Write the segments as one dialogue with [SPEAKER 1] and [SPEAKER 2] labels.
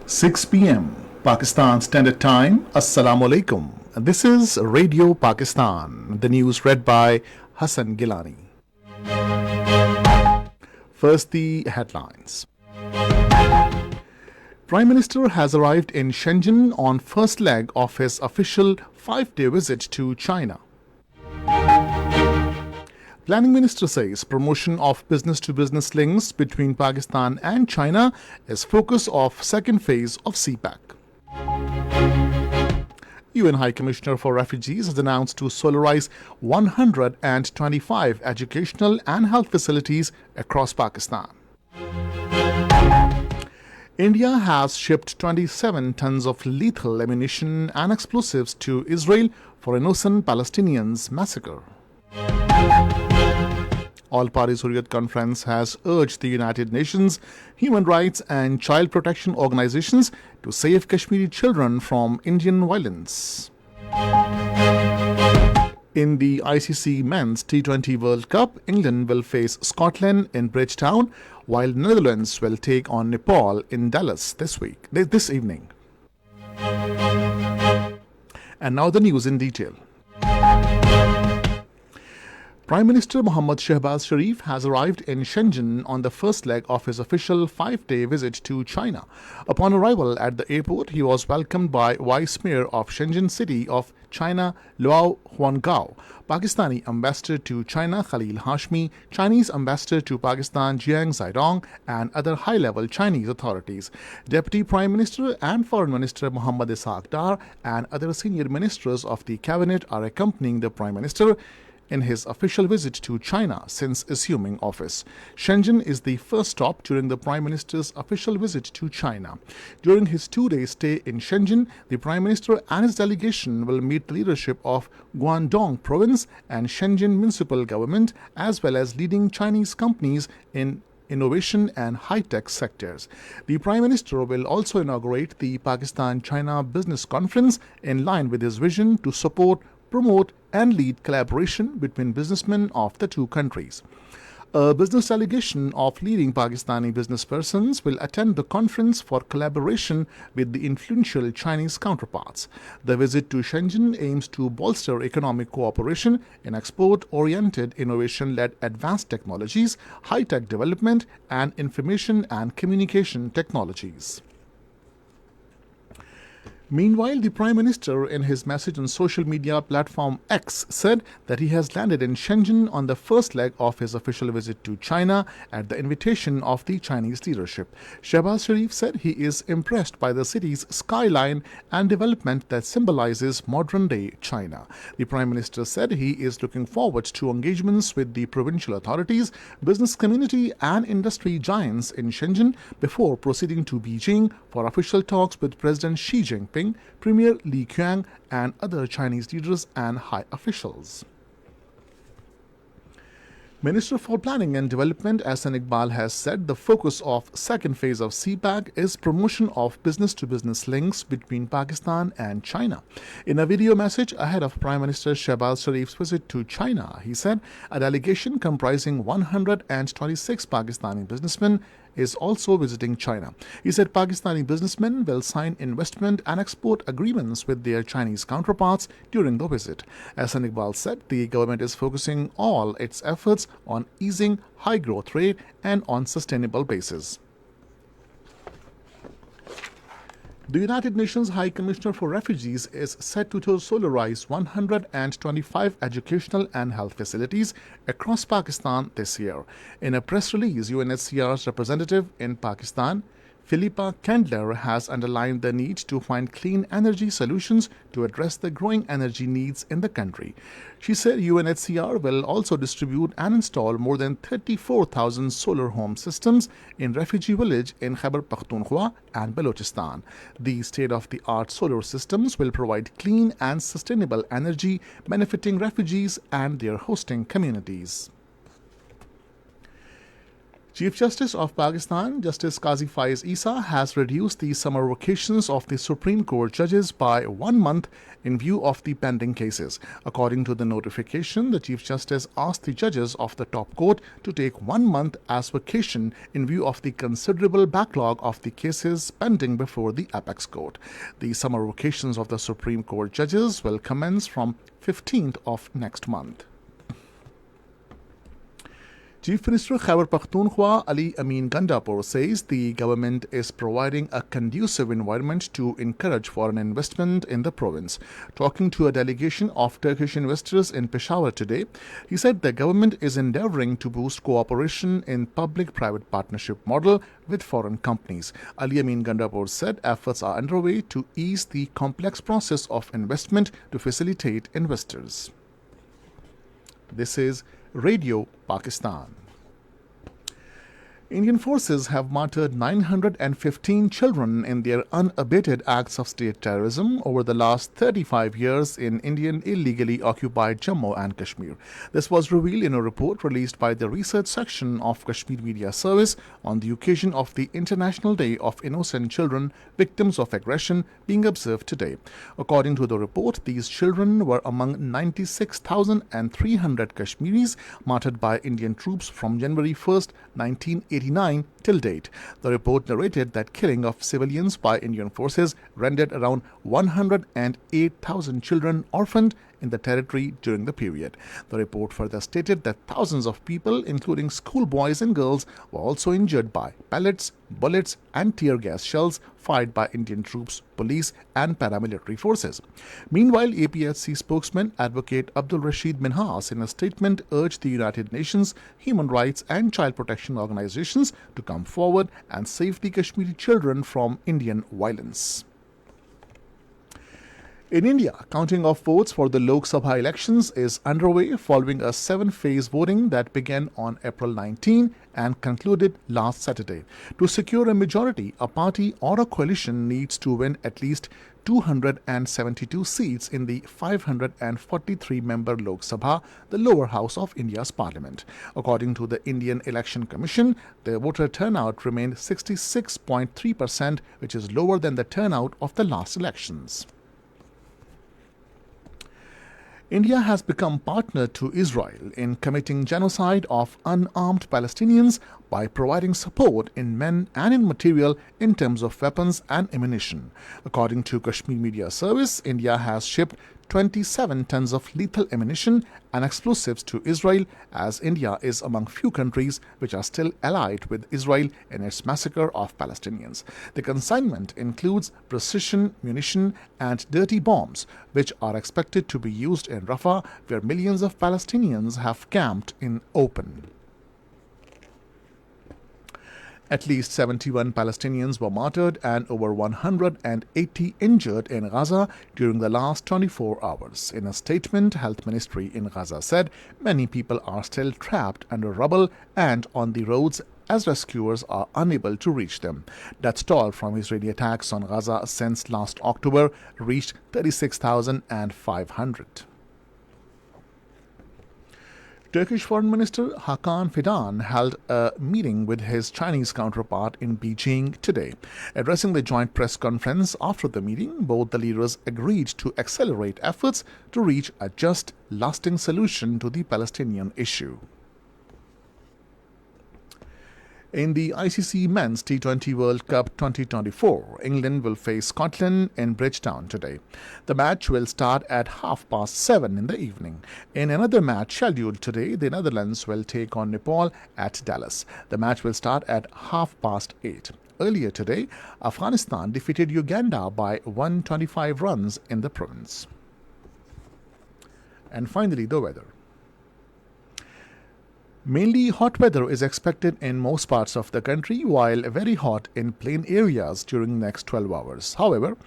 [SPEAKER 1] 6 p.m. Pakistan Standard Time. Assalamu alaikum. This is Radio Pakistan. The news read by Hassan Gilani. First, the headlines. Prime Minister has arrived in Shenzhen on first leg of his official 5-day visit to China. Planning Minister says promotion of business-to-business links between Pakistan and China is focus of second phase of CPEC. UN High Commissioner for Refugees has announced to solarize 125 educational and health facilities across Pakistan. India has shipped 27 tons of lethal ammunition and explosives to Israel for innocent Palestinians massacre. All-Party Hurriyat Conference has urged the United Nations, human rights and child protection organizations to save Kashmiri children from Indian violence. In the ICC Men's T20 World Cup, England will face Scotland in Bridgetown, while Netherlands will take on Nepal in Dallas this evening. And now the news in detail. Prime Minister Mohammad Shehbaz Sharif has arrived in Shenzhen on the first leg of his official 5-day visit to China. Upon arrival at the airport, he was welcomed by Vice Mayor of Shenzhen City of China, Luo Huangao, Pakistani Ambassador to China Khalil Hashmi, Chinese Ambassador to Pakistan Jiang Zaidong, and other high-level Chinese authorities. Deputy Prime Minister and Foreign Minister Muhammad Ishaq Dar and other senior ministers of the cabinet are accompanying the Prime Minister in his official visit to China since assuming office. Shenzhen is the first stop during the Prime Minister's official visit to China. During his 2-day stay in Shenzhen, the Prime Minister and his delegation will meet the leadership of Guangdong Province and Shenzhen Municipal Government, as well as leading Chinese companies in innovation and high-tech sectors. The Prime Minister will also inaugurate the Pakistan-China Business Conference in line with his vision to support, promote and lead collaboration between businessmen of the two countries. A business delegation of leading Pakistani businesspersons will attend the conference for collaboration with the influential Chinese counterparts. The visit to Shenzhen aims to bolster economic cooperation in export-oriented innovation-led advanced technologies, high-tech development, and information and communication technologies. Meanwhile, the Prime Minister, in his message on social media platform X, said that he has landed in Shenzhen on the first leg of his official visit to China at the invitation of the Chinese leadership. Shehbaz Sharif said he is impressed by the city's skyline and development that symbolizes modern-day China. The Prime Minister said he is looking forward to engagements with the provincial authorities, business community and industry giants in Shenzhen before proceeding to Beijing for official talks with President Xi Jinping, Premier Li Qiang, and other Chinese leaders and high officials. Minister for Planning and Development Ahsan Iqbal has said the focus of second phase of CPEC is promotion of business-to-business links between Pakistan and China. In a video message ahead of Prime Minister Shehbaz Sharif's visit to China, he said a delegation comprising 126 Pakistani businessmen is also visiting China. He said Pakistani businessmen will sign investment and export agreements with their Chinese counterparts during the visit. Ahsan Iqbal said the government is focusing all its efforts on easing high growth rate and on sustainable basis. The United Nations High Commissioner for Refugees is set to solarize 125 educational and health facilities across Pakistan this year. In a press release, UNHCR's representative in Pakistan, Philippa Kendler, has underlined the need to find clean energy solutions to address the growing energy needs in the country. She said UNHCR will also distribute and install more than 34,000 solar home systems in refugee village in Khyber Pakhtunkhwa and Balochistan. These state-of-the-art solar systems will provide clean and sustainable energy benefiting refugees and their hosting communities. Chief Justice of Pakistan, Justice Qazi Faiz Isa, has reduced the summer vacations of the Supreme Court judges by 1 month in view of the pending cases. According to the notification, the Chief Justice asked the judges of the top court to take 1 month as vacation in view of the considerable backlog of the cases pending before the Apex Court. The summer vacations of the Supreme Court judges will commence from 15th of next month. Chief Minister Khyber Pakhtunkhwa Ali Amin Gandapur says the government is providing a conducive environment to encourage foreign investment in the province. Talking to a delegation of Turkish investors in Peshawar today, he said the government is endeavoring to boost cooperation in public-private partnership model with foreign companies. Ali Amin Gandapur said efforts are underway to ease the complex process of investment to facilitate investors. This is Radio Pakistan. Indian forces have martyred 915 children in their unabated acts of state terrorism over the last 35 years in Indian illegally occupied Jammu and Kashmir. This was revealed in a report released by the research section of Kashmir Media Service on the occasion of the International Day of Innocent Children Victims of Aggression being observed today. According to the report, these children were among 96,300 Kashmiris martyred by Indian troops from January 1st, 1989 till date. The report narrated that killing of civilians by Indian forces rendered around 108,000 children orphaned in the territory during the period. The report further stated that thousands of people, including schoolboys and girls, were also injured by pellets, bullets, and tear gas shells fired by Indian troops, police, and paramilitary forces. Meanwhile, APHC spokesman Advocate Abdul Rashid Minhas, in a statement, urged the United Nations, human rights, and child protection organizations to come forward and save the Kashmiri children from Indian violence. In India, counting of votes for the Lok Sabha elections is underway following a 7-phase voting that began on April 19 and concluded last Saturday. To secure a majority, a party or a coalition needs to win at least 272 seats in the 543-member Lok Sabha, the lower house of India's parliament. According to the Indian Election Commission, the voter turnout remained 66.3%, which is lower than the turnout of the last elections. India has become partner to Israel in committing genocide of unarmed Palestinians by providing support in men and in material in terms of weapons and ammunition. According to Kashmir Media Service, India has shipped 27 tons of lethal ammunition and explosives to Israel, as India is among few countries which are still allied with Israel in its massacre of Palestinians. The consignment includes precision munition and dirty bombs, which are expected to be used in Rafah, where millions of Palestinians have camped in open. At least 71 Palestinians were martyred and over 180 injured in Gaza during the last 24 hours. In a statement, Health Ministry in Gaza said many people are still trapped under rubble and on the roads as rescuers are unable to reach them. Death toll from Israeli attacks on Gaza since last October reached 36,500. Turkish Foreign Minister Hakan Fidan held a meeting with his Chinese counterpart in Beijing today. Addressing the joint press conference after the meeting, both the leaders agreed to accelerate efforts to reach a just, lasting solution to the Palestinian issue. In the ICC Men's T20 World Cup 2024, England will face Scotland in Bridgetown today. The match will start at 7:30 in the evening. In another match scheduled today, the Netherlands will take on Nepal at Dallas. The match will start at 8:30. Earlier today, Afghanistan defeated Uganda by 125 runs in the province. And finally, the weather. Mainly hot weather is expected in most parts of the country, while very hot in plain areas during the next 12 hours. However,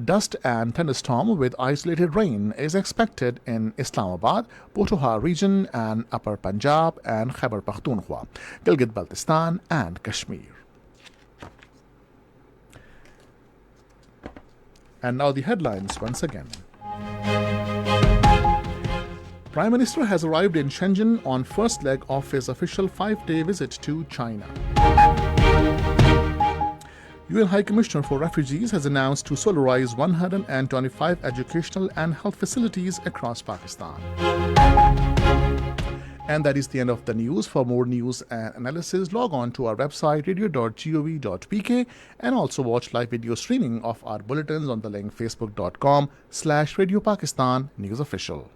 [SPEAKER 1] dust and thunderstorm with isolated rain is expected in Islamabad, Potoha region and Upper Punjab and Khyber Pakhtunkhwa, Gilgit-Baltistan and Kashmir. And now the headlines once again. Prime Minister has arrived in Shenzhen on first leg of his official 5-day visit to China. UN High Commissioner for Refugees has announced to solarize 125 educational and health facilities across Pakistan. And that is the end of the news. For more news and analysis, log on to our website radio.gov.pk and also watch live video streaming of our bulletins on the link facebook.com/Radio Pakistan News Official.